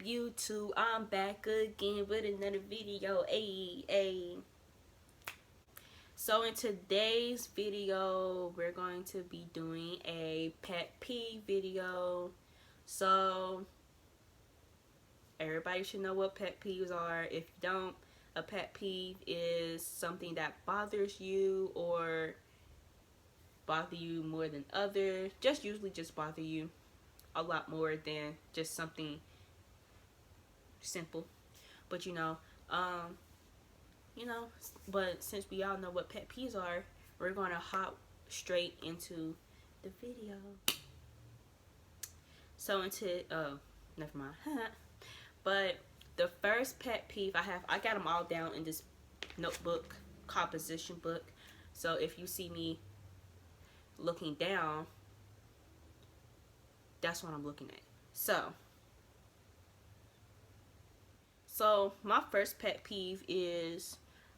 YouTube? I'm back again with another video. Ayy. So in today's video, we're going to be doing a pet peeve video. So everybody should know what pet peeves are. If you don't, a pet peeve is something that bothers you or bother you more than others. Usually just bother you a lot more than just something simple. But um you know, but since we all know what pet peeves are, we're going to hop straight into the video. So never mind. But the first pet peeve I got them all down in this notebook, composition book. So if you see me looking down, that's what I'm looking at. So my first pet peeve is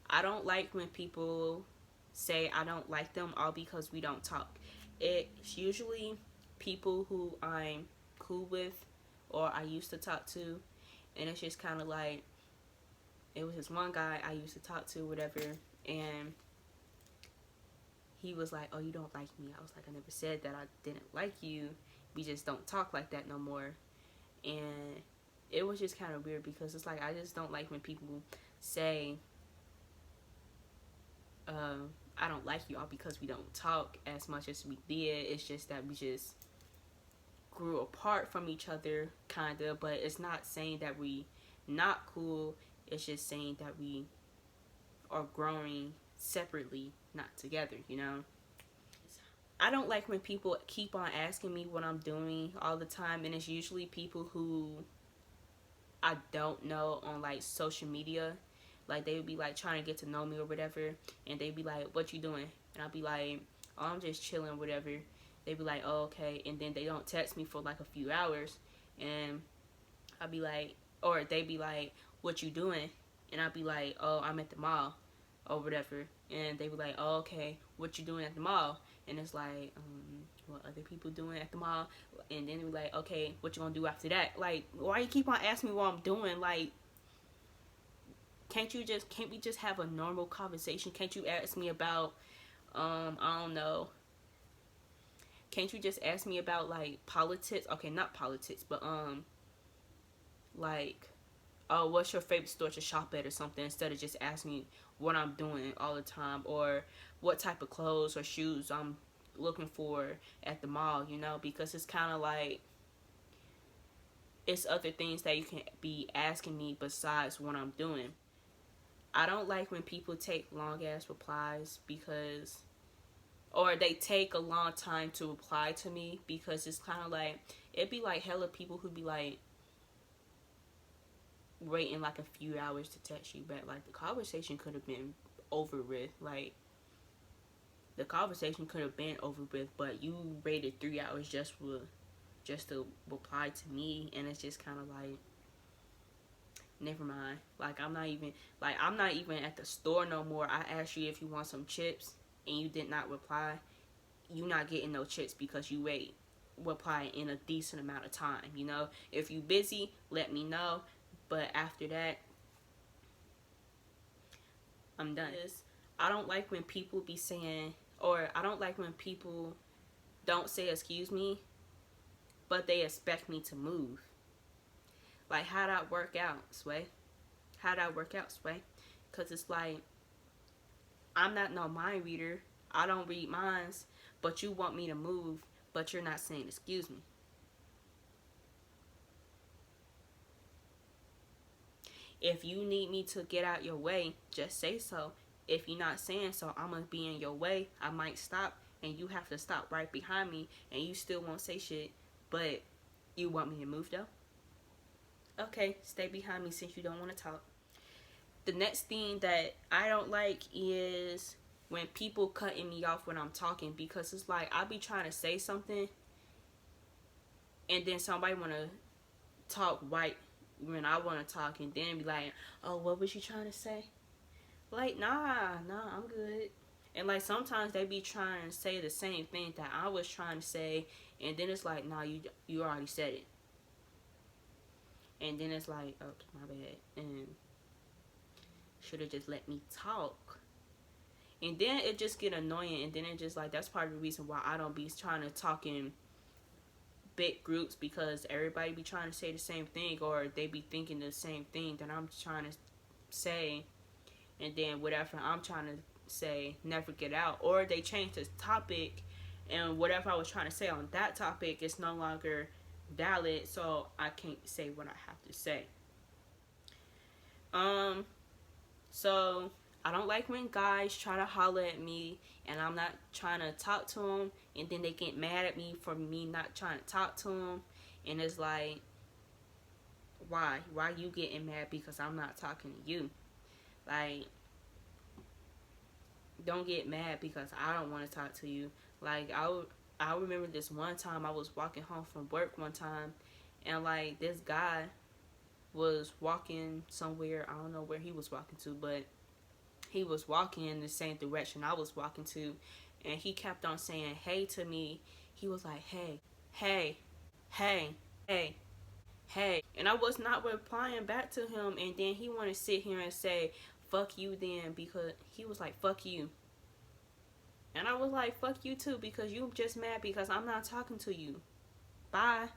I don't like when people say I don't like them all because we don't talk. It's usually people who I'm cool with or I used to talk to, and it's just kind of like, it was this one guy I used to talk to, whatever, and he was like, oh, you don't like me. I was like, I never said that I didn't like you. We just don't talk like that no more. And it was just kind of weird because it's like, I just don't like when people say I don't like you all because we don't talk as much as we did. It's just that we just grew apart from each other, kind of. But it's not saying that we not cool. It's just saying that we are growing separately, not together, I don't like when people keep on asking me what I'm doing all the time, and it's usually people who I don't know on like social media. Like they would be like trying to get to know me or whatever, and they'd be like, what you doing? And I'll be like, oh, I'm just chilling, whatever. They'd be like, oh, okay. And then they don't text me for like a few hours, and I'll be like, or they'd be like, what you doing? And I'll be like, oh, I'm at the mall or whatever. And they be like, oh, okay, what you doing at the mall? And it's like, what other people doing at the mall? And then we're like, okay, what you gonna do after that? Like, why you keep on asking me what I'm doing? Like, can't we just have a normal conversation? Can't you ask me about, I don't know. Can't you just ask me about like politics? Okay, not politics, but like, oh, what's your favorite store to shop at or something, instead of just asking me what I'm doing all the time, or what type of clothes or shoes I'm looking for at the mall, because it's kind of like, it's other things that you can be asking me besides what I'm doing. I don't like when people take long ass replies or they take a long time to reply to me, because it's kind of like, it'd be like hella people who be like waiting like a few hours to text you back. Like, the conversation could have been over with. Like, the conversation could have been over with, but you waited 3 hours just to reply to me, and it's just kind of like, never mind. Like, I'm not even at the store no more. I asked you if you want some chips, and you did not reply. You not getting no chips because you reply in a decent amount of time. If you busy, let me know. But after that, I'm done. I don't like when people be saying, or I don't like when people don't say excuse me, but they expect me to move. Like, how'd that work out, Sway? How'd that work out, Sway? Because it's like, I'm not no mind reader. I don't read minds, but you want me to move, but you're not saying excuse me. If you need me to get out your way, just say so. If you're not saying so, I'm going to be in your way. I might stop, and you have to stop right behind me, and you still won't say shit, but you want me to move, though? Okay, stay behind me since you don't want to talk. The next thing that I don't like is when people cutting me off when I'm talking, because it's like, I be trying to say something, and then somebody want to talk right when I want to talk, and then be like, oh, what was you trying to say? Like, nah, I'm good. And like, sometimes they be trying to say the same thing that I was trying to say, and then it's like, nah, you already said it. and then it's like, oh, my bad, and should have just let me talk. And then it just get annoying, and then it just like, that's part of the reason why I don't be trying to talk in big groups, because everybody be trying to say the same thing, or they be thinking the same thing that I'm trying to say, and then whatever I'm trying to say never get out, or they change the topic, and whatever I was trying to say on that topic is no longer valid, so I can't say what I have to say. Um, so I don't like when guys try to holler at me and I'm not trying to talk to them, and then they get mad at me for me not trying to talk to them, and it's like, why you getting mad because I'm not talking to you? Like, don't get mad because I don't want to talk to you. Like, I remember this one time I was walking home from work one time, and like, this guy was walking somewhere. I don't know where he was walking to, but he was walking in the same direction I was walking to, and he kept on saying hey to me. He was like, hey, hey, hey, hey, hey, and I was not replying back to him, and then he wanted to sit here and say fuck you then, because he was like fuck you. And I was like, fuck you too, because you just mad because I'm not talking to you. Bye.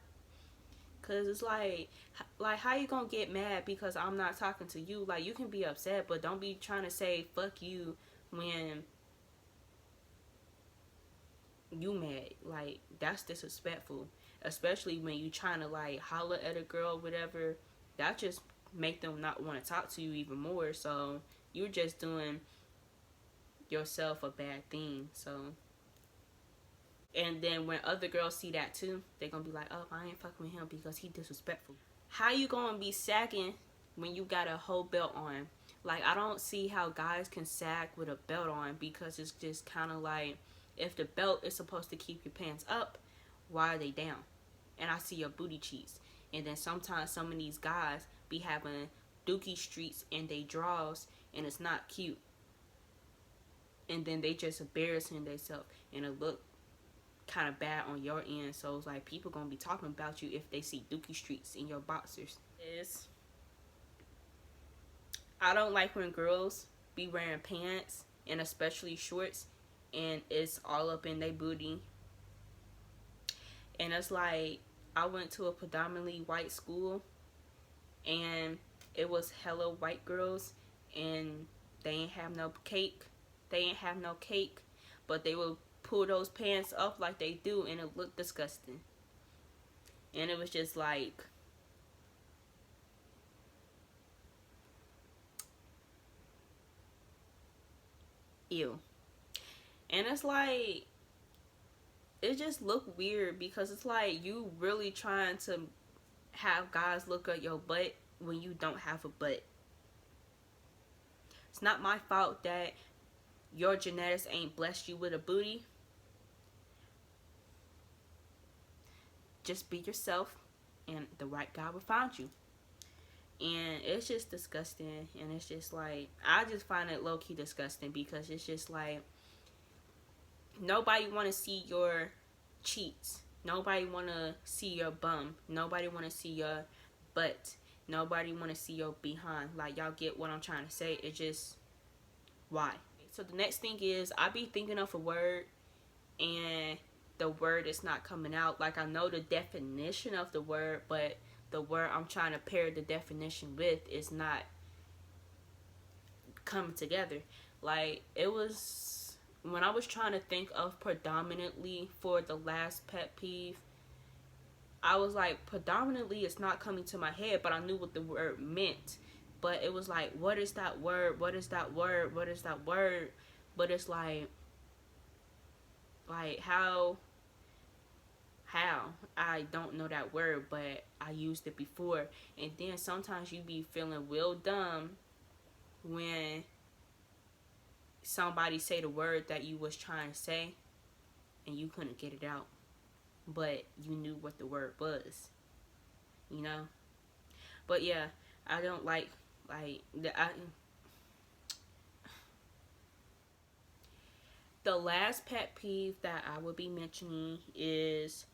Cause it's like how you gonna get mad because I'm not talking to you? Like, you can be upset, but don't be trying to say fuck you when you mad. Like, that's disrespectful. Especially when you trying to like holler at a girl, whatever. That just make them not want to talk to you even more. So you're just doing yourself a bad thing. So, and then when other girls see that too, they're gonna be like, oh, I ain't fucking with him because he disrespectful. How you gonna be sagging when you got a whole belt on? Like, I don't see how guys can sag with a belt on, because it's just kind of like, if the belt is supposed to keep your pants up, why are they down? And I see your booty cheeks. And then sometimes some of these guys be having dookie streets in they drawers, and it's not cute. And then they just embarrassing themselves, and it look kind of bad on your end. So it's like, people gonna be talking about you if they see dookie streets in your boxers. I don't like when girls be wearing pants, and especially shorts, and it's all up in their booty. And it's like, I went to a predominantly white school, and it was hella white girls, and they ain't have no cake. They ain't have no cake, but they would pull those pants up like they do, and it looked disgusting. And it was just like, ew. And it's like, it just look weird, because it's like, you really trying to have guys look at your butt when you don't have a butt. It's not my fault that your genetics ain't blessed you with a booty. Just be yourself, and the right guy will find you. And it's just disgusting, and it's just like, I just find it low-key disgusting, because it's just like, nobody want to see your cheeks. Nobody want to see your bum. Nobody want to see your butt. Nobody want to see your behind. Like, y'all get what I'm trying to say? It's just, why? So the next thing is, I be thinking of a word, and the word is not coming out. Like, I know the definition of the word, but the word I'm trying to pair the definition with is not coming together. Like, it was, when I was trying to think of predominantly for the last pet peeve, I was like, predominantly it's not coming to my head, but I knew what the word meant. But it was like, what is that word? What is that word? What is that word? But it's like how I don't know that word, but I used it before. And then sometimes you be feeling real dumb when somebody say the word that you was trying to say, and you couldn't get it out, but you knew what the word was, you know. But yeah, I don't like the last pet peeve that I would be mentioning is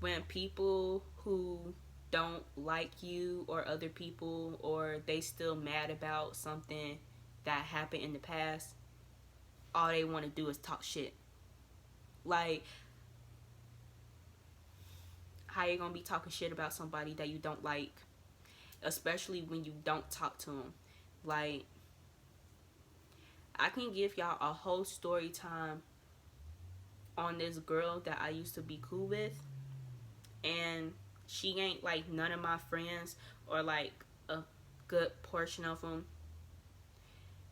when people who don't like you or other people, or they still mad about something that happened in the past, all they want to do is talk shit. Like, how you gonna be talking shit about somebody that you don't like, especially when you don't talk to them? Like, I can give y'all a whole story time on this girl that I used to be cool with, and she ain't like none of my friends, or like a good portion of them,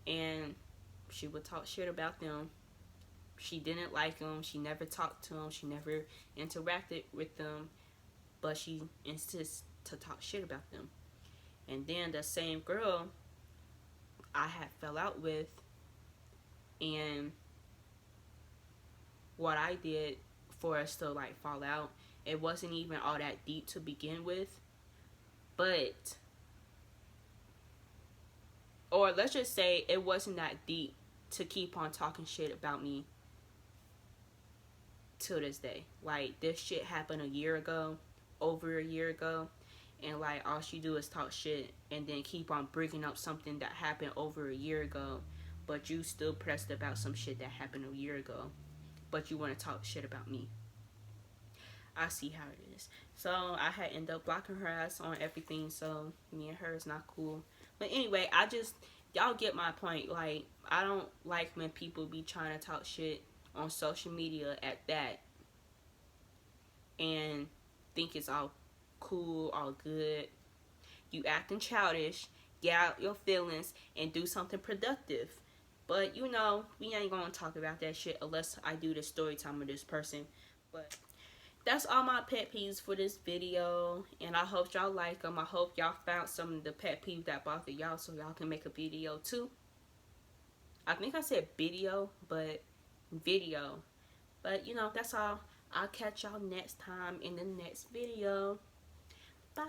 and she would talk shit about them. She didn't like them, she never talked to them, she never interacted with them, but she insists to talk shit about them. And then the same girl I had fell out with, and what I did for us to like fall out, it wasn't even all that deep to begin with, but, or let's just say it wasn't that deep to keep on talking shit about me to this day. Like, this shit happened a year ago, over a year ago, and like all she do is talk shit and then keep on bringing up something that happened over a year ago, but you still pressed about some shit that happened a year ago, but you want to talk shit about me. I see how it is. So I had ended up blocking her ass on everything, so me and her is not cool. But anyway, y'all get my point. Like, I don't like when people be trying to talk shit on social media at that, and think it's all cool, all good. You acting childish, get out your feelings, and do something productive. But you know, we ain't gonna talk about that shit unless I do the story time with this person. But that's all my pet peeves for this video, and I hope y'all like them. I hope y'all found some of the pet peeves that bother y'all, so y'all can make a video too. I think I said video, but video. But you know, that's all. I'll catch y'all next time in the next video. Bye.